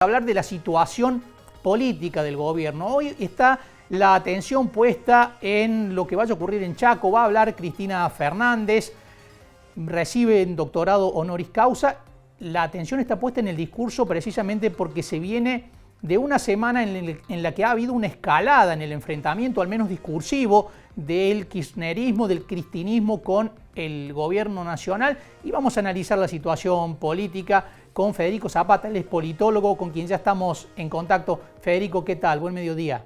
Hablar de la situación política del gobierno. Hoy está la atención puesta en lo que vaya a ocurrir en Chaco. Va a hablar Cristina Fernández, recibe un doctorado honoris causa. La atención está puesta en el discurso precisamente porque se viene de una semana en la que ha habido una escalada en el enfrentamiento, al menos discursivo, del kirchnerismo, del cristinismo con el gobierno nacional. Y vamos a analizar la situación política con Federico Zapata, él es politólogo, con quien ya estamos en contacto. Federico, ¿qué tal? Buen mediodía.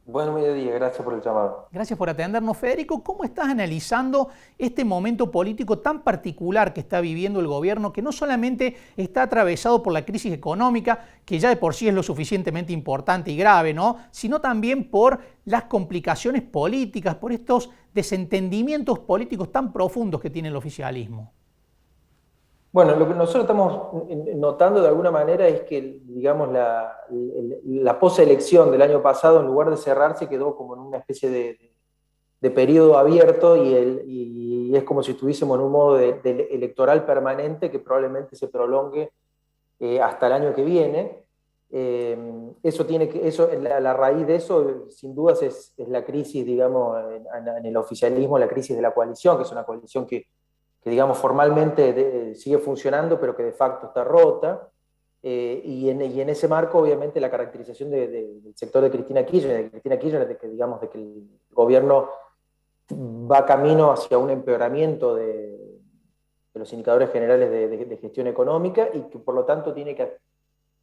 Buen mediodía, gracias por el llamado. Gracias por atendernos. Federico, ¿cómo estás analizando este momento político tan particular que está viviendo el gobierno, que no solamente está atravesado por la crisis económica, que ya de por sí es lo suficientemente importante y grave, ¿no?, sino también por las complicaciones políticas, por estos desentendimientos políticos tan profundos que tiene el oficialismo? Bueno, lo que nosotros estamos notando de alguna manera es que, digamos, la poselección del año pasado, en lugar de cerrarse, quedó como en una especie de periodo abierto y es como si estuviésemos en un modo de electoral permanente que probablemente se prolongue hasta el año que viene. La raíz de eso, sin dudas, es la crisis, digamos, en el oficialismo, la crisis de la coalición, que es una coalición que digamos, formalmente sigue funcionando, pero que de facto está rota. Y en ese marco, obviamente, la caracterización del sector de Cristina Kirchner, de que, digamos, de que el gobierno va camino hacia un empeoramiento de los indicadores generales de gestión económica y que, por lo tanto, tiene que,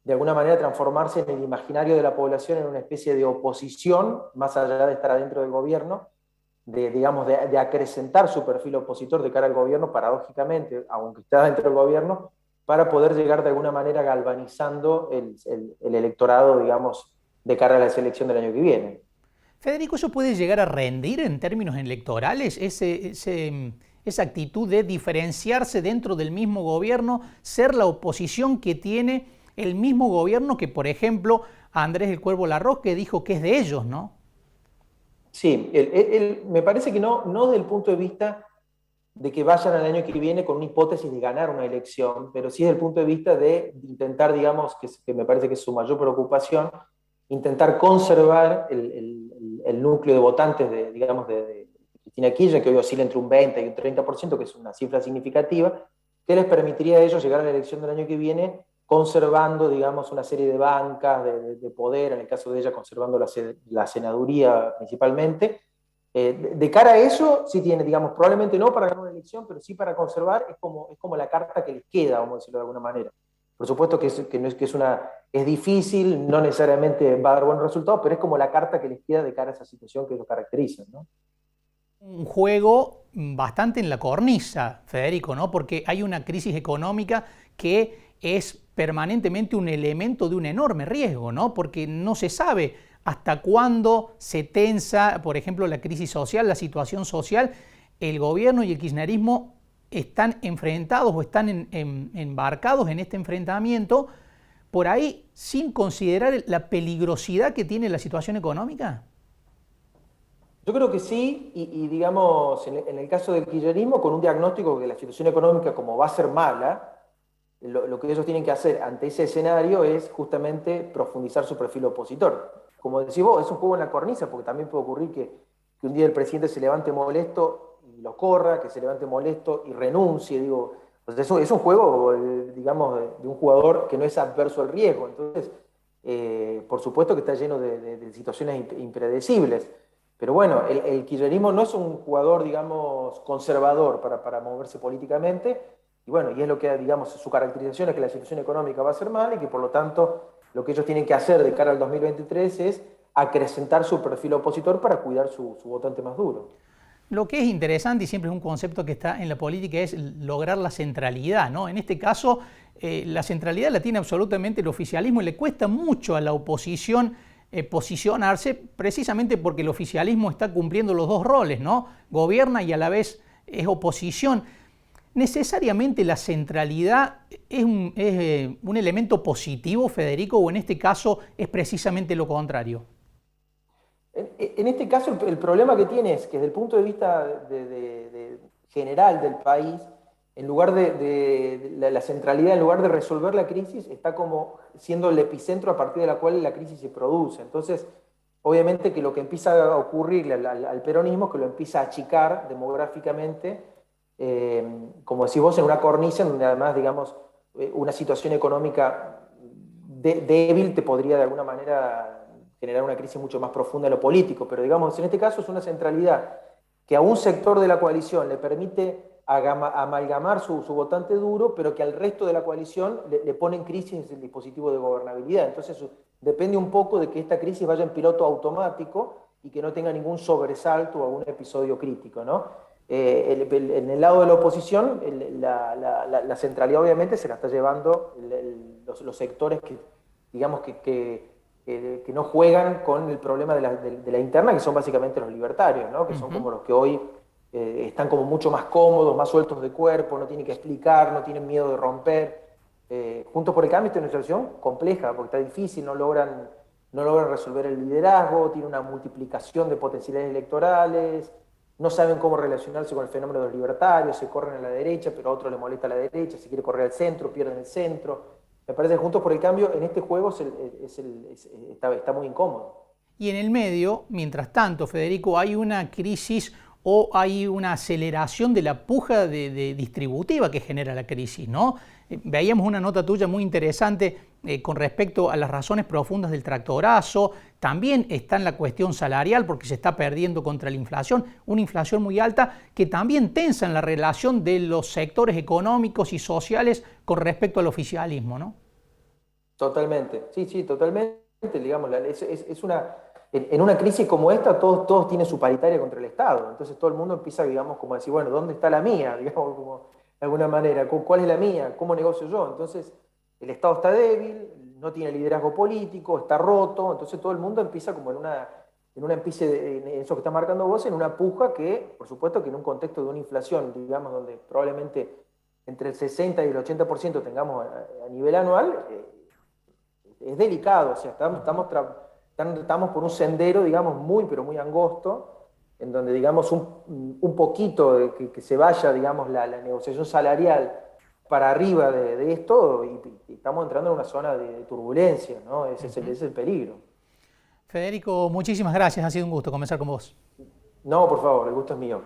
de alguna manera, transformarse en el imaginario de la población en una especie de oposición, más allá de estar adentro del gobierno, digamos, de acrecentar su perfil opositor de cara al gobierno, paradójicamente, aunque está dentro del gobierno, para poder llegar de alguna manera galvanizando el electorado, digamos, de cara a la elección del año que viene. Federico, ¿eso puede llegar a rendir en términos electorales? Esa actitud de diferenciarse dentro del mismo gobierno, ser la oposición que tiene el mismo gobierno que, por ejemplo, Andrés el Cuervo Larroque dijo que es de ellos, ¿no? Sí, me parece que no desde el punto de vista de que vayan al año que viene con una hipótesis de ganar una elección, pero sí desde el punto de vista de intentar, digamos, que me parece que es su mayor preocupación, intentar conservar el núcleo de votantes digamos, de Cristina Kirchner, que hoy oscila entre un 20 y un 30%, que es una cifra significativa, que les permitiría a ellos llegar a la elección del año que viene conservando, digamos, una serie de bancas de poder, en el caso de ella conservando la senaduría principalmente. De cara a eso, sí tiene, digamos, probablemente no para ganar una elección, pero sí para conservar, es como la carta que les queda, vamos a decirlo de alguna manera. Por supuesto es difícil, no necesariamente va a dar buenos resultados, pero es como la carta que les queda de cara a esa situación que los caracteriza, ¿no? Un juego bastante en la cornisa, Federico, ¿no? Porque hay una crisis económica que es permanentemente un elemento de un enorme riesgo, ¿no? Porque no se sabe hasta cuándo se tensa, por ejemplo, la crisis social, la situación social. El gobierno y el kirchnerismo están enfrentados o están embarcados en este enfrentamiento, por ahí sin considerar la peligrosidad que tiene la situación económica. Yo creo que sí, y digamos, en el caso del kirchnerismo, con un diagnóstico que la situación económica, como va a ser mala, lo que ellos tienen que hacer ante ese escenario es justamente profundizar su perfil opositor. Como decís vos, es un juego en la cornisa, porque también puede ocurrir que un día el presidente se levante molesto y lo corra, que se levante molesto y renuncie, digo, pues eso es un juego, digamos, de un jugador que no es adverso al riesgo. Entonces, por supuesto que está lleno de situaciones impredecibles. Pero bueno, el kirchnerismo no es un jugador, digamos, conservador para moverse políticamente, y bueno, y es lo que, digamos, su caracterización es que la situación económica va a ser mala y que por lo tanto lo que ellos tienen que hacer de cara al 2023 es acrecentar su perfil opositor para cuidar su votante más duro. Lo que es interesante y siempre es un concepto que está en la política es lograr la centralidad, ¿no? En este caso, la centralidad la tiene absolutamente el oficialismo y le cuesta mucho a la oposición posicionarse precisamente porque el oficialismo está cumpliendo los dos roles, ¿no? Gobierna y a la vez es oposición. ¿Necesariamente la centralidad es un elemento positivo, Federico, o en este caso es precisamente lo contrario? En este caso, el problema que tiene es que desde el punto de vista general del país, en lugar la centralidad, en lugar de resolver la crisis, está como siendo el epicentro a partir de la cual la crisis se produce. Entonces, obviamente que lo que empieza a ocurrirle al peronismo es que lo empieza a achicar demográficamente, como decís vos, en una cornisa en donde además, digamos, una situación económica débil te podría de alguna manera generar una crisis mucho más profunda en lo político, pero digamos, en este caso es una centralidad que a un sector de la coalición le permite amalgamar su votante duro, pero que al resto de la coalición le pone en crisis el dispositivo de gobernabilidad. Entonces depende un poco de que esta crisis vaya en piloto automático y que no tenga ningún sobresalto o algún episodio crítico, ¿no? En el lado de la oposición, la centralidad obviamente se la está llevando los sectores que, digamos, que no juegan con el problema de la interna, que son básicamente los libertarios, ¿no? Que son como los que hoy están como mucho más cómodos, más sueltos de cuerpo, no tienen que explicar, no tienen miedo de romper. Juntos por el Cambio está en una situación compleja, porque está difícil, no logran resolver el liderazgo, tiene una multiplicación de potencialidades electorales, no saben cómo relacionarse con el fenómeno de los libertarios, se corren a la derecha, pero a otro le molesta la derecha, se quiere correr al centro, pierden el centro. Me parece que Juntos por el Cambio en este juego está muy incómodo. Y en el medio, mientras tanto, Federico, hay una crisis o hay una aceleración de la puja distributiva que genera la crisis, ¿no? Veíamos una nota tuya muy interesante con respecto a las razones profundas del tractorazo. También está en la cuestión salarial porque se está perdiendo contra la inflación, una inflación muy alta que también tensa en la relación de los sectores económicos y sociales con respecto al oficialismo, ¿no? Totalmente, sí, totalmente. Digamos, en una crisis como esta, todos tienen su paritaria contra el Estado. Entonces todo el mundo empieza, digamos, como a decir, bueno, ¿dónde está la mía? Digamos, como de alguna manera, ¿cuál es la mía? ¿Cómo negocio yo? Entonces, el Estado está débil, no tiene liderazgo político, está roto, entonces todo el mundo empieza como en eso que está marcando vos, en una puja que, por supuesto, que en un contexto de una inflación, digamos, donde probablemente entre el 60 y el 80% tengamos a nivel anual, es delicado, o sea, estamos por un sendero, digamos, pero muy angosto, en donde, digamos, un poquito de que se vaya, digamos, la negociación salarial para arriba de esto, y estamos entrando en una zona de turbulencia, ¿no? Ese es el peligro. Federico, muchísimas gracias, ha sido un gusto conversar con vos. No, por favor, el gusto es mío.